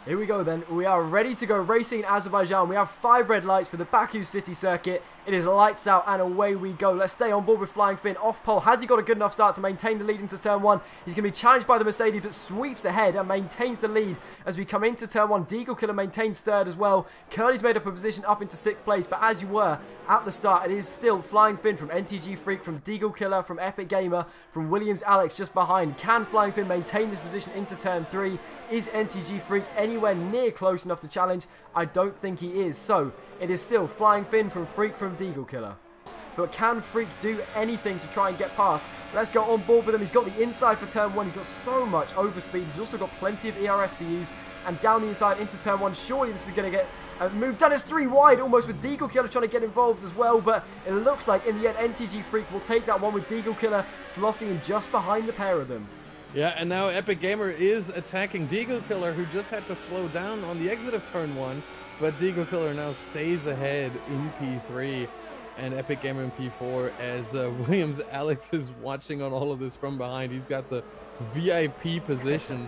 Here we go then, we are ready to go racing in Azerbaijan. We have 5 red lights for the Baku City circuit. It is lights out and away we go. Let's stay on board with Flying Finn. Off pole, has he got a good enough start to maintain the lead into turn 1? He's going to be challenged by the Mercedes but sweeps ahead and maintains the lead as we come into turn 1. Deagle Killer maintains 3rd as well. Curly's made up a position up into 6th place, but as you were at the start, it is still Flying Finn from NTG Freak, from Deagle Killer, from Epic Gamer, from Williams Alex just behind. Can Flying Finn maintain this position into turn 3? Is NTG Freak anywhere near close enough to challenge? I don't think he is. So it is still Flying Finn from Freak from Deagle Killer. But can Freak do anything to try and get past? Let's go on board with him. He's got the inside for turn 1. He's got so much overspeed. He's also got plenty of ERS to use. And down the inside into turn 1. Surely this is going to get moved down. It's 3 wide almost, with Deagle Killer trying to get involved as well. But it looks like in the end NTG Freak will take that one, with Deagle Killer slotting in just behind the pair of them. Yeah, and now Epic Gamer is attacking Deagle Killer, who just had to slow down on the exit of turn 1. But Deagle Killer now stays ahead in P3 and Epic Gamer in P4 as Williams Alex is watching on all of this from behind. He's got the VIP position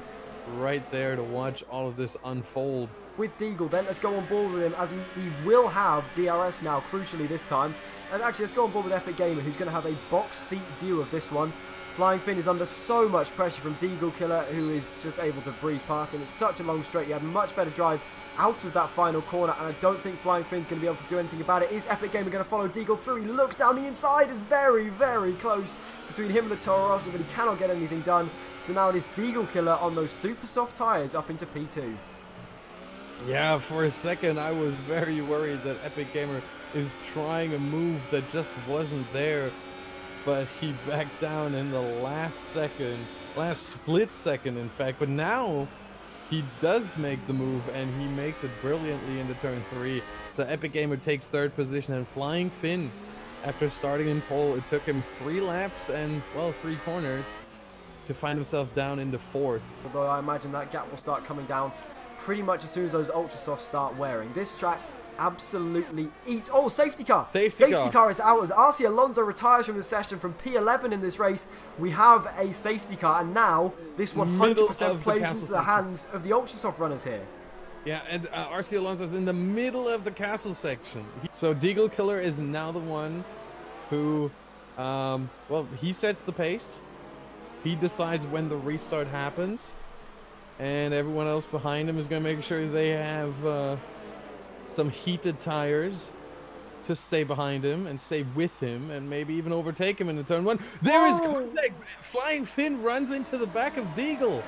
right there to watch all of this unfold. With Deagle then, let's go on board with him as he will have DRS now, crucially this time. And actually, let's go on board with Epic Gamer, who's going to have a box seat view of this one. Flying Finn is under so much pressure from Deagle Killer, who is just able to breeze past him. It's such a long straight. He had much better drive out of that final corner, and I don't think Flying Finn's going to be able to do anything about it. Is Epic Gamer going to follow Deagle through? He looks down the inside. It's very, very close between him and the Toro Rosso, but he cannot get anything done. So now it is Deagle Killer on those super soft tyres up into P2. Yeah, for a second I was very worried that Epic Gamer is trying a move that just wasn't there. But he backed down in the last split second, in fact. But now he does make the move, and he makes it brilliantly into turn 3. So Epic Gamer takes 3rd position, and Flying Finn, after starting in pole, it took him 3 laps and, well, 3 corners to find himself down into 4th. Although I imagine that gap will start coming down pretty much as soon as those Ultra Softs start wearing. This track absolutely eats. Oh, safety car. Safety car is out as RC Alonso retires from the session from P11 in this race. We have a safety car, and now this 100% plays into the hands of the Ultra Soft runners here. Yeah, and RC Alonso's in the middle of the castle section. So Deagle Killer is now the one who, well, he sets the pace. He decides when the restart happens, and everyone else behind him is going to make sure they have some heated tires to stay behind him and stay with him and maybe even overtake him in the turn 1. There is contact. Flying Finn runs into the back of Deagle.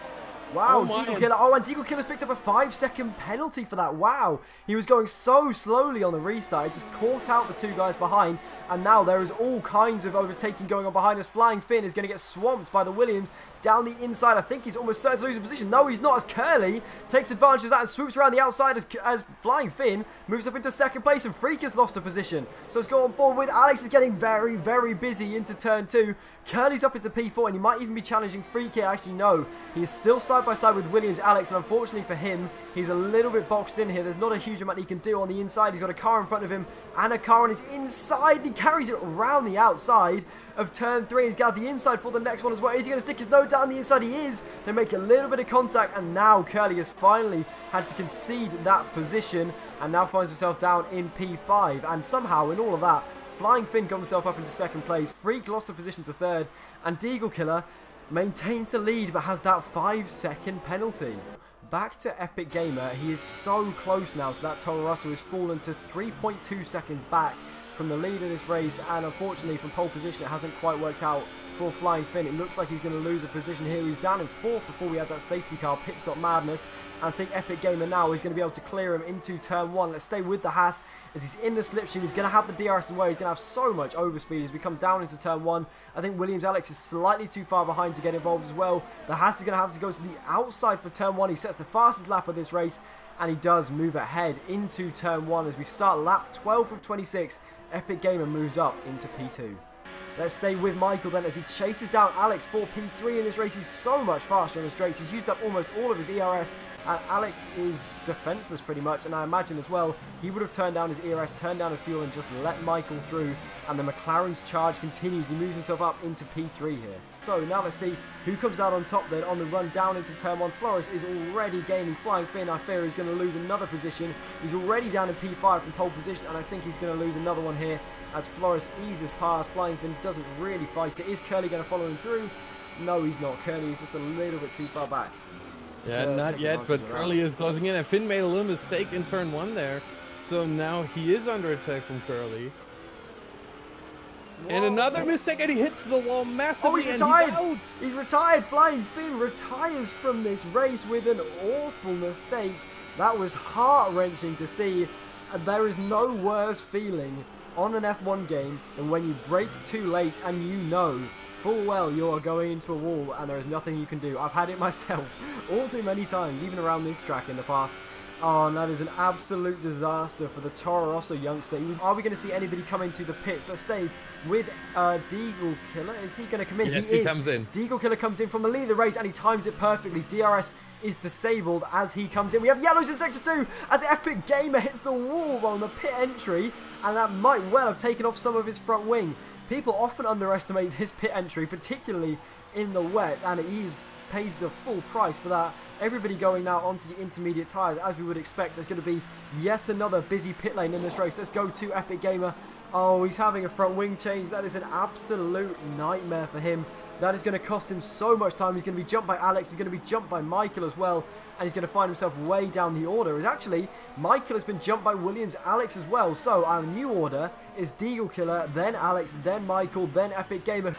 Wow, Deagle Killer. Oh, and Deagle Killer's picked up a 5-second penalty for that. Wow. He was going so slowly on the restart. He just caught out the 2 guys behind. And now there is all kinds of overtaking going on behind us. Flying Finn is going to get swamped by the Williams down the inside. I think he's almost certain to lose a position. No, he's not, as Curly takes advantage of that and swoops around the outside as Flying Finn moves up into 2nd place, and Freak has lost a position. So let's go on board with Alex. Is getting very, very busy into turn 2. Curly's up into P4, and he might even be challenging Freak here. Actually, no. He is still side by side with Williams Alex, and unfortunately for him, he's a little bit boxed in here. There's not a huge amount he can do on the inside. He's got a car in front of him and a car on his inside. He carries it around the outside of turn 3. He's got the inside for the next one as well. Is he going to stick his nose down the inside? He is. They make a little bit of contact, and now Curly has finally had to concede that position and now finds himself down in P5. And somehow in all of that, Flying Finn got himself up into 2nd place. Freak lost a position to 3rd, and Deagle Killer maintains the lead but has that 5-second penalty. Back to Epic Gamer. He is so close now, so that Toro Rosso has fallen to 3.2 seconds back from the lead of this race, and unfortunately from pole position it hasn't quite worked out for Flying Finn. It looks like he's going to lose a position here. He's down in 4th before we had that safety car pit stop madness, and I think Epic Gamer now is going to be able to clear him into turn 1. Let's stay with the Haas as he's in the slipstream. He's going to have the DRS as well. He's going to have so much overspeed as we come down into turn 1. I think Williams Alex is slightly too far behind to get involved as well. The Haas is going to have to go to the outside for turn 1. He sets the fastest lap of this race, and he does move ahead into turn 1 as we start lap 12 of 26. Epic Gamer moves up into P2. Let's stay with Michael then as he chases down Alex for P3 in this race. He's so much faster on the straights. He's used up almost all of his ERS, and Alex is defenseless pretty much, and I imagine as well he would have turned down his ERS, turned down his fuel, and just let Michael through, and the McLaren's charge continues. He moves himself up into P3 here. So now let's see who comes out on top then on the run down into turn 1. Flores is already gaining. Flying Finn, I fear, is going to lose another position. He's already down in P5 from pole position, and I think he's going to lose another one here as Flores eases past. Flying Finn doesn't really fight it. Is Curly going to follow him through? No, he's not. Curly is just a little bit too far back. Yeah, not yet, but Curly is closing in, and Finn made a little mistake in turn 1 there, so now he is under attack from Curly. Whoa. And another mistake, and he hits the wall massively. Oh, he's retired! And he's out. He's retired! Flying Finn retires from this race with an awful mistake. That was heart-wrenching to see. There is no worse feeling on an F1 game than when you brake too late and you know full well you are going into a wall and there is nothing you can do. I've had it myself all too many times, even around this track in the past. Oh, and that is an absolute disaster for the Toro Rosso youngster. Are we going to see anybody come into the pits? Let's stay with Deagle Killer. Is he going to come in? Yes, he comes in. Deagle Killer comes in from the lead of the race and he times it perfectly. DRS is disabled as he comes in. We have yellows in sector 2 as Epic Gamer hits the wall on the pit entry, and that might well have taken off some of his front wing. People often underestimate his pit entry, particularly in the wet, and he's paid the full price for that. Everybody going now onto the intermediate tyres, as we would expect. There's going to be yet another busy pit lane in this race. Let's go to Epic Gamer. Oh, he's having a front wing change. That is an absolute nightmare for him. That is going to cost him so much time. He's going to be jumped by Alex. He's going to be jumped by Michael as well. And he's going to find himself way down the order. As actually, Michael has been jumped by Williams, Alex as well. So our new order is Deagle Killer, then Alex, then Michael, then Epic Gamer.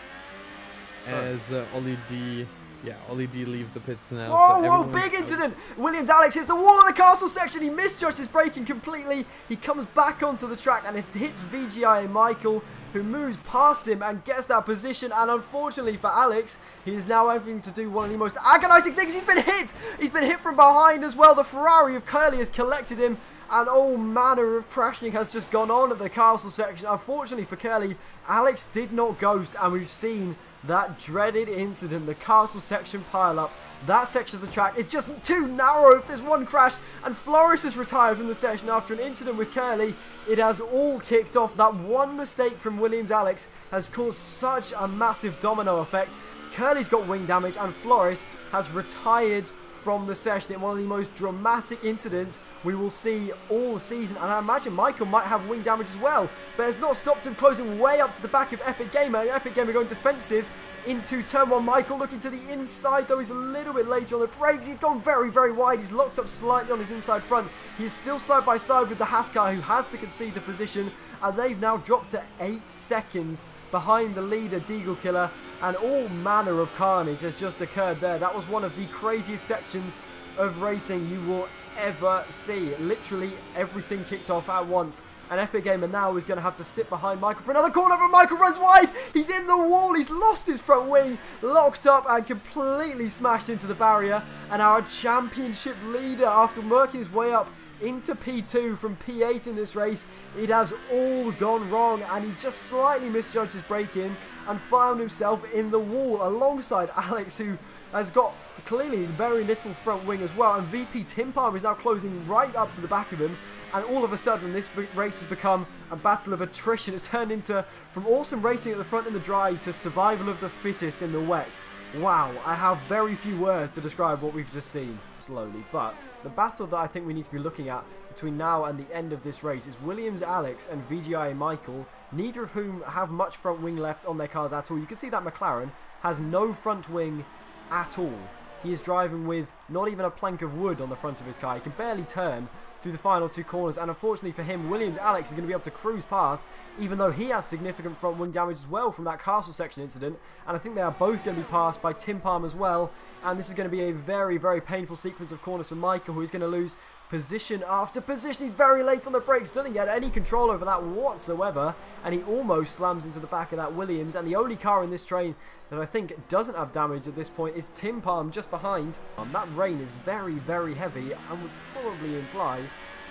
As Ollie D... Yeah, Ollie D leaves the pits now. Oh, so whoa, big incident! Williams Alex hits the wall on the castle section. He misjudged his braking completely. He comes back onto the track and it hits VGIA Michael, who moves past him and gets that position. And unfortunately for Alex, he is now having to do one of the most agonizing things. He's been hit! He's been hit from behind as well. The Ferrari of Curly has collected him, and all manner of crashing has just gone on at the castle section. Unfortunately for Curly, Alex did not ghost, and we've seen that dreaded incident, the castle section pile-up. That section of the track is just too narrow if there's one crash, and Flores has retired from the session after an incident with Curly. It has all kicked off. That one mistake from Williams Alex has caused such a massive domino effect. Curly's got wing damage, and Flores has retired from the session in one of the most dramatic incidents we will see all season. And I imagine Michael might have wing damage as well, but it's not stopped him closing way up to the back of Epic Gamer. Epic Gamer going defensive into turn 1. Michael looking to the inside, though he's a little bit later on the brakes. He's gone very, very wide. He's locked up slightly on his inside front. He's still side by side with the Haskar, who has to concede the position, and they've now dropped to 8 seconds behind the leader, Deagle Killer, and all manner of carnage has just occurred there. That was one of the craziest sections of racing you will ever see. Literally everything kicked off at once, and Epic Gamer now is going to have to sit behind Michael for another corner, but Michael runs wide. He's in the wall. He's lost his front wing, locked up and completely smashed into the barrier, and our championship leader, after working his way up into P2 from P8 in this race, it has all gone wrong, and he just slightly misjudged his braking and found himself in the wall alongside Alex, who has got clearly very little front wing as well, and VP Tim Palm is now closing right up to the back of him, and all of a sudden this race has become a battle of attrition. It's turned into, from awesome racing at the front in the dry to survival of the fittest in the wet. Wow, I have very few words to describe what we've just seen slowly, but the battle that I think we need to be looking at between now and the end of this race is Williams Alex and VGI Michael, neither of whom have much front wing left on their cars at all. You can see that McLaren has no front wing at all. He is driving with not even a plank of wood on the front of his car. He can barely turn through the final 2 corners, and unfortunately for him, Williams Alex is going to be able to cruise past, even though he has significant front wing damage as well from that castle section incident, and I think they are both going to be passed by Tim Palm as well, and this is going to be a very, very painful sequence of corners for Michael, who is going to lose position after position. He's very late on the brakes, doesn't get any control over that whatsoever, and he almost slams into the back of that Williams, and the only car in this train that I think doesn't have damage at this point is Tim Palm just behind. That rain is very, very heavy and would probably imply,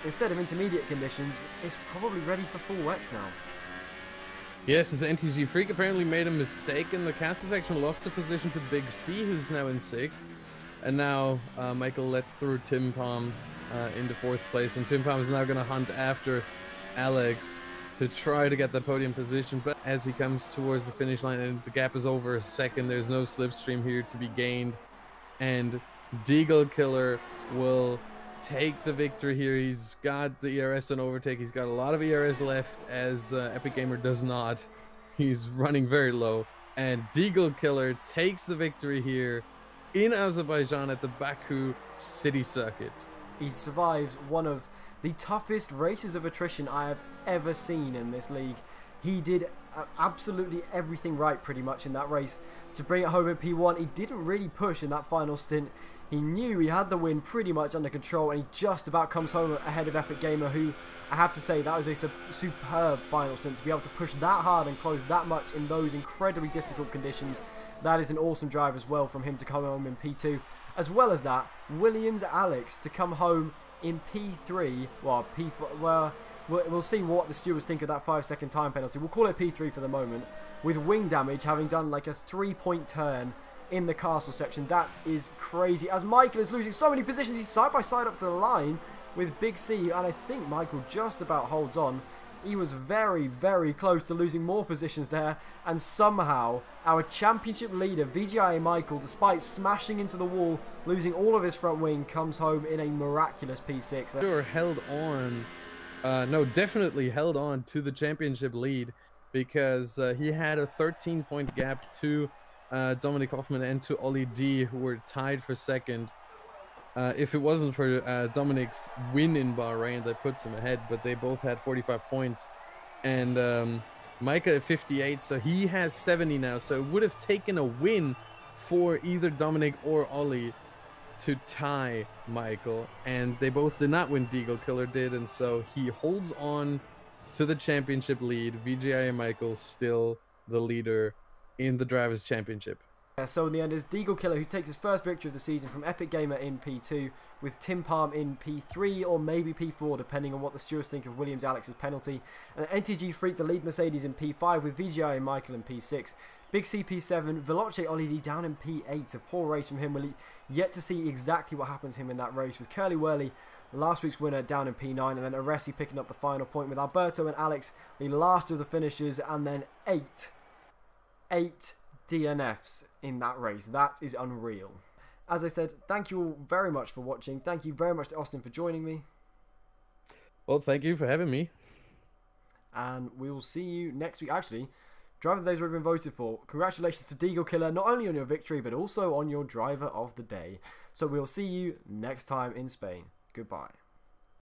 instead of intermediate conditions, it's probably ready for full wets now. Yes, this NTG Freak apparently made a mistake in the caster section, lost the position to Big C, who's now in 6th. And now Michael lets through Tim Palm into 4th place, and Tim Palm is now going to hunt after Alex to try to get the podium position. But as he comes towards the finish line and the gap is over a second, there's no slipstream here to be gained, and Deagle Killer will take the victory here. He's got the ERS on overtake. He's got a lot of ERS left, as Epic Gamer does not. He's running very low, and Deagle Killer takes the victory here in Azerbaijan at the Baku city circuit. He survives one of the toughest races of attrition I have ever seen in this league. He did absolutely everything right pretty much in that race to bring it home in P1. He didn't really push in that final stint. He knew he had the win pretty much under control, and he just about comes home ahead of Epic Gamer, who, I have to say, that was a superb final stint. To be able to push that hard and close that much in those incredibly difficult conditions, that is an awesome drive as well from him to come home in P2. As well as that, Williams Alex to come home in P3, well, P4, well, we'll see what the stewards think of that 5-second time penalty. We'll call it P3 for the moment, with wing damage, having done like a 3-point turn in the castle section. That is crazy, as Michael is losing so many positions. He's side by side up to the line with Big C, and I think Michael just about holds on. He was very, very close to losing more positions there, and somehow our championship leader, VGIA Michael, despite smashing into the wall, losing all of his front wing, comes home in a miraculous P6. Sure, held on, no, definitely held on to the championship lead, because he had a 13-point gap to Dominic Hoffman and to Ollie D, who were tied for 2nd. If it wasn't for Dominic's win in Bahrain, that puts him ahead, but they both had 45 points. And Micah at 58, so he has 70 now. So it would have taken a win for either Dominic or Ollie to tie Michael. And they both did not win. Deagle Killer did, and so he holds on to the championship lead. VGI and Michael still the leader in the Drivers' Championship. So in the end, it's Deagle Killer who takes his first victory of the season from Epic Gamer in P2, with Tim Palm in P3 or maybe P4, depending on what the stewards think of Williams Alex's penalty. And NTG Freak, the lead Mercedes, in P5, with VGI and Michael in P6. Big C P7, Veloce Ollie D down in P8. A poor race from him. We'll yet to see exactly what happens to him in that race, with Curly Whirly, last week's winner, down in P9, and then Aresi picking up the final point, with Alberto and Alex the last of the finishers, and then eight DNFs in that race. That is unreal. As I said, thank you all very much for watching. Thank you very much to Austin for joining me. Well, thank you for having me. And we will see you next week. Actually, Driver of the Day's already been voted for. Congratulations to Deagle Killer, not only on your victory, but also on your Driver of the Day. So we'll see you next time in Spain. Goodbye.